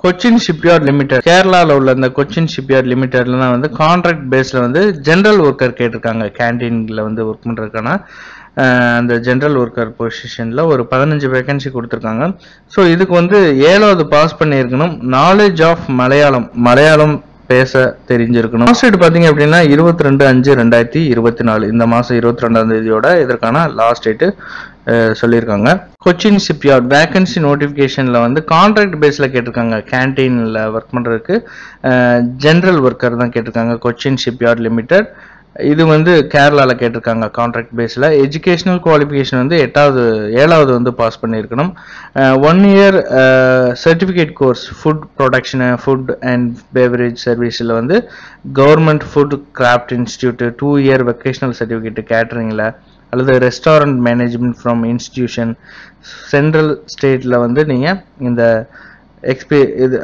Cochin shipyard limited, கேரளாவில் உள்ள இந்த கொச்சின் ஷிப்யார்ட் லிமிடெட்ல தான் வந்து கான்ட்ராக்ட் பேஸ்ல வந்து ஜெனரல் ஒர்க்கர் கேட்டிருக்காங்க. கேன்டீன்ல வந்து ஒர்க் பண்றதுக்கான அந்த ஜெனரல் ஒர்க்கர் பொசிஷன்ல ஒரு 15 வேகன்சி கொடுத்துருக்காங்க. ஸோ இதுக்கு வந்து 7வது பாஸ் பண்ணியிருக்கணும். நாலேஜ் ஆஃப் மலையாளம் பேச தெரிஞ்சிருக்கணும். லாஸ்ட் டேட் பாத்தீங்க அப்படின்னா 22/5/2024 இந்த மாசம் 22ஆம் தேதியோட இதற்கான லாஸ்ட் டேட் சொல்லியிருக்காங்க. கொச்சின் ஷிப்யார்ட் வேகன்சி நோட்டிபிகேஷன்ல வந்து கான்ட்ராக்ட் பேஸ்ல கேட்டிருக்காங்க. கேன்டீன்ல ஒர்க் பண்றதுக்கு ஜெனரல் ஒர்க்கர் தான் கேட்டிருக்காங்க. கொச்சின் ஷிப்யார்ட் லிமிடெட் இது வந்து கேரளால கேட்டிருக்காங்க. கான்ட்ராக்ட் பேஸ்ல எஜுகேஷனல் குவாலிஃபிகேஷன் வந்து 7வது வந்து பாஸ் பண்ணியிருக்கணும். 1 year certificate course food production food and beverage சர்வீஸில் வந்து government food craft institute 2 year vocational certificate கேட்டரிங்ல அல்லது restaurant management from institution central ஸ்டேட்ல வந்து நீங்க இந்த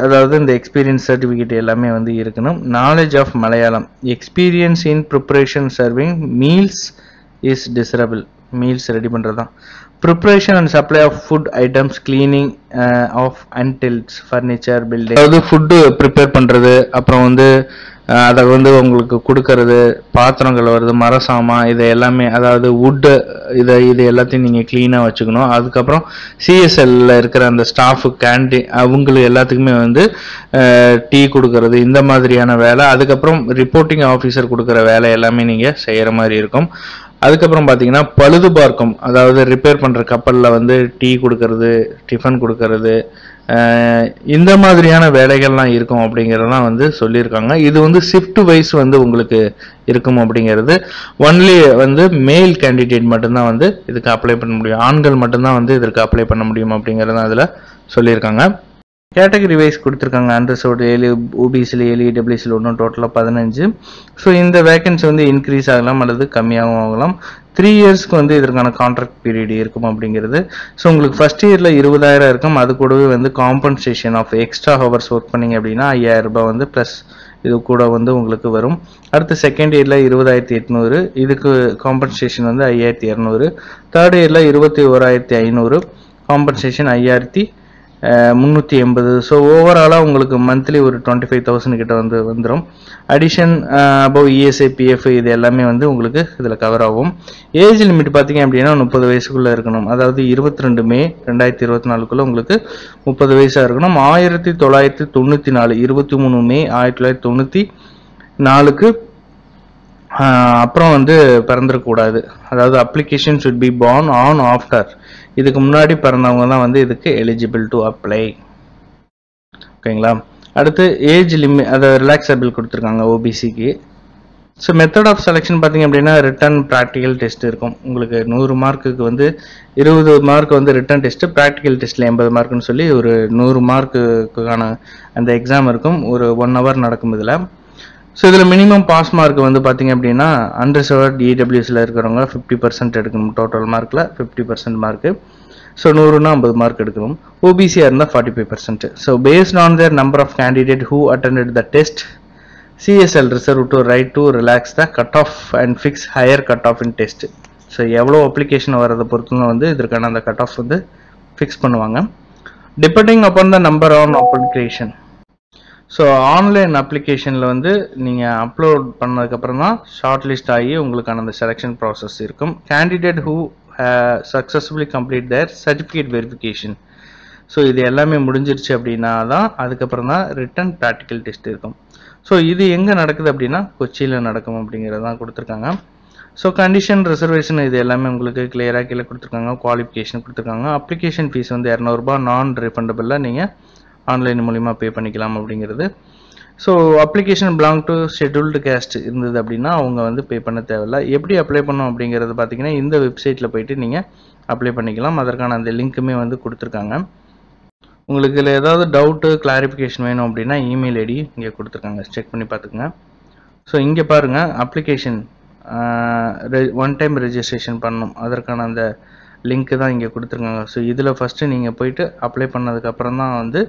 அதாவது இந்த எக்ஸ்பீரியன்ஸ் சர்டிஃபிகேட் எல்லாமே வந்து இருக்கணும். Knowledge of Malayalam, experience in preparation serving meals is desirable, meals ready பண்ணுறதுதான். Preparation and supply of food items, cleaning of utensils, furniture, building, அதாவது ஃபுட்டு ப்ரிப்பேர் பண்ணுறது, அப்புறம் வந்து அதை வந்து உங்களுக்கு கொடுக்கறது, பாத்திரங்கள் வருது, மரசாமா, இது எல்லாமே, அதாவது வுட்டு இது எல்லாத்தையும் நீங்கள் க்ளீனாக வச்சுக்கணும். அதுக்கப்புறம் சிஎஸ்எல்ல இருக்கிற அந்த ஸ்டாஃபு கேண்டீன் அவங்களுக்கு எல்லாத்துக்குமே வந்து டீ கொடுக்கறது, இந்த மாதிரியான வேலை. அதுக்கப்புறம் ரிப்போர்ட்டிங் ஆஃபீஸர் கொடுக்குற வேலை எல்லாமே நீங்கள் செய்கிற மாதிரி இருக்கும். அதுக்கப்புறம் பார்த்தீங்கன்னா பழுது பார்க்கும், அதாவது ரிப்பேர் பண்ணுற கப்பலில் வந்து டீ கொடுக்கறது, டிஃபன் கொடுக்கறது, இந்த மாதிரியான வேலைகள்லாம் இருக்கும் அப்படிங்கிறதெல்லாம் வந்து சொல்லியிருக்காங்க. இது வந்து ஷிஃப்ட் வைஸ் வந்து உங்களுக்கு இருக்கும் அப்படிங்கிறது. ஒன்லி வந்து மேல் கேண்டிடேட் மட்டும்தான் வந்து இதுக்கு அப்ளை பண்ண முடியும், ஆண்கள் மட்டும்தான் வந்து இதற்கு அப்ளை பண்ண முடியும் அப்படிங்கிறத அதில் சொல்லியிருக்காங்க. கேட்டகரி வைஸ் கொடுத்துருக்காங்க. அண்டர்சோர்டு, ஏழு, ஓபிசியில் 7, இடபிள்யூசியில் 1, டோட்டலாக 15. ஸோ இந்த வேகன்சி வந்து இன்க்ரீஸ் ஆகலாம் அல்லது கம்மியாகவும் ஆகலாம். 3 இயர்ஸ்க்கு வந்து இதற்கான கான்ட்ராக்ட் பீரியட் இருக்கும் அப்படிங்கிறது. ஸோ உங்களுக்கு ஃபர்ஸ்ட் இயரில் 20,000 இருக்கும். அது கூடவே வந்து compensation of extra hours work பண்ணிங்க அப்படின்னா 5,000 ரூபாய் வந்து ப்ளஸ் இது கூட வந்து உங்களுக்கு வரும். அடுத்து செகண்ட் இயரில் 20,800, இதுக்கு காம்பன்சேஷன் வந்து 5,200. தேர்ட் இயரில் 21,500, காம்பன்சேஷன் 5,380. ஸோ ஓவராலாக உங்களுக்கு மந்த்லி ஒரு 25,000 கிட்ட வந்து வந்துடும். அடிஷன் அபவ் இஎஸ்ஐ, பிஎஃப் இது எல்லாமே வந்து உங்களுக்கு இதில் கவர் ஆகும். ஏஜ் லிமிட் பார்த்தீங்க அப்படின்னா 30 வயசுக்குள்ளே இருக்கணும். அதாவது 22 மே 2024 உங்களுக்கு 30 வயசாக இருக்கணும். 1994 23 மே 1994 அப்புறம் வந்து பிறந்திருக்கக்கூடாது. அதாவது application should be born on after, இதுக்கு முன்னாடி பிறந்தவங்க தான் வந்து இதுக்கு எலிஜிபிள் டு அப்ளை. ஓகேங்களா. அடுத்து ஏஜ் லிமிட், அதை ரிலாக்ஸபிள் கொடுத்துருக்காங்க ஓபிசிக்கு. ஸோ மெத்தட் ஆஃப் செலெக்ஷன் பார்த்தீங்க அப்படின்னா ரிட்டன் ப்ராக்டிக்கல் டெஸ்ட் இருக்கும். உங்களுக்கு 100 மார்க்குக்கு வந்து 20 மார்க் வந்து ரிட்டன் டெஸ்ட்டு, ப்ராக்டிக்கல் டெஸ்ட்டில் 80 மார்க்குன்னு சொல்லி ஒரு 100 மார்க்குக்கான அந்த எக்ஸாம் இருக்கும். ஒரு 1 ஹவர் நடக்கும் இதில். ஸோ இதில் மினிமம் பாஸ் மார்க் வந்து பார்த்தீங்க அப்படின்னா அண்டர்சர்வ்ட் இடபிள்யூஸில் இருக்கிறவங்க 50% எடுக்கணும். டோட்டல் மார்க்கில் 50% மார்க்கு. ஸோ 100னா 50 மார்க் எடுக்கணும். ஓபிசியாக இருந்தால் 45%. So based on their number of candidate who attended the test, CSL reserve to right to relax the cut off and fix higher cut off in test. So எவ்வளோ application வரதை பொறுத்து வந்து இதற்கான அந்த cut off வந்து fix பண்ணுவாங்க. Depending upon the number on application. So online அப்ளிகேஷனில் வந்து நீங்கள் அப்லோட் பண்ணதுக்கப்புறம் தான் ஷார்ட் லிஸ்ட் ஆகி உங்களுக்கான அந்த செலெக்ஷன் ப்ராசஸ் இருக்கும். Candidate who successfully complete their certificate verification. So இது எல்லாமே முடிஞ்சிருச்சு அப்படின்னா தான் அதுக்கப்புறம் தான் ரிட்டன் ப்ராக்டிக்கல் டெஸ்ட் இருக்கும். ஸோ இது எங்கே நடக்குது அப்படின்னா கொச்சியில் நடக்கும் அப்படிங்கிறது தான் கொடுத்துருக்காங்க. ஸோ கண்டிஷன், ரிசர்வேஷன் இது எல்லாமே உங்களுக்கு கிளியராக கீழே கொடுத்துருக்காங்க. குவாலிஃபிகேஷன் கொடுத்துருக்காங்க. அப்ளிகேஷன் ஃபீஸ் வந்து 200 ரூபாய் நான் ரீஃபண்டபிளாக நீங்கள் ஆன்லைன் மூலிமா பே பண்ணிக்கலாம் அப்படிங்கிறது. So application belong to scheduled caste இருந்தது அப்படின்னா அவங்க வந்து பே பண்ண தேவையில்லை. எப்படி அப்ளை பண்ணணும் அப்படிங்கிறது பார்த்தீங்கன்னா இந்த வெப்சைட்டில் போயிட்டு நீங்கள் அப்ளை பண்ணிக்கலாம். அதற்கான அந்த லிங்க்குமே வந்து கொடுத்துருக்காங்க. உங்களுக்கு இதில் ஏதாவது டவுட்டு கிளாரிஃபிகேஷன் வேணும் அப்படின்னா இமெயில் ஐடி இங்கே கொடுத்துருக்காங்க, செக் பண்ணி பார்த்துக்குங்க. ஸோ இங்கே பாருங்கள், அப்ளிகேஷன் 1 டைம் ரெஜிஸ்ட்ரேஷன் பண்ணணும், அதற்கான அந்த லிங்க்கு தான் இங்கே கொடுத்துருக்காங்க. ஸோ இதில் ஃபஸ்ட்டு நீங்கள் போயிட்டு அப்ளை பண்ணதுக்கப்புறம் தான் வந்து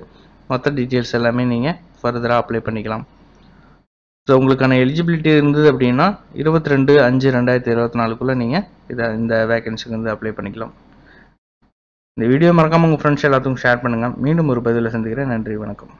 மற்ற டீட்டெயில்ஸ் எல்லாமே நீங்கள் ஃபர்தராக அப்ளை பண்ணிக்கலாம். ஸோ உங்களுக்கான எலிஜிபிலிட்டி இருந்தது அப்படின்னா 22/5/2024 நீங்கள் இந்த வேகன்சிக்கு வந்து அப்ளை பண்ணிக்கலாம். இந்த வீடியோ மறக்காமல் உங்கள் ஃப்ரெண்ட்ஸ் எல்லாத்துக்கும் ஷேர் பண்ணுங்கள். மீண்டும் ஒரு பதிவில் சந்திக்கிறேன். நன்றி, வணக்கம்.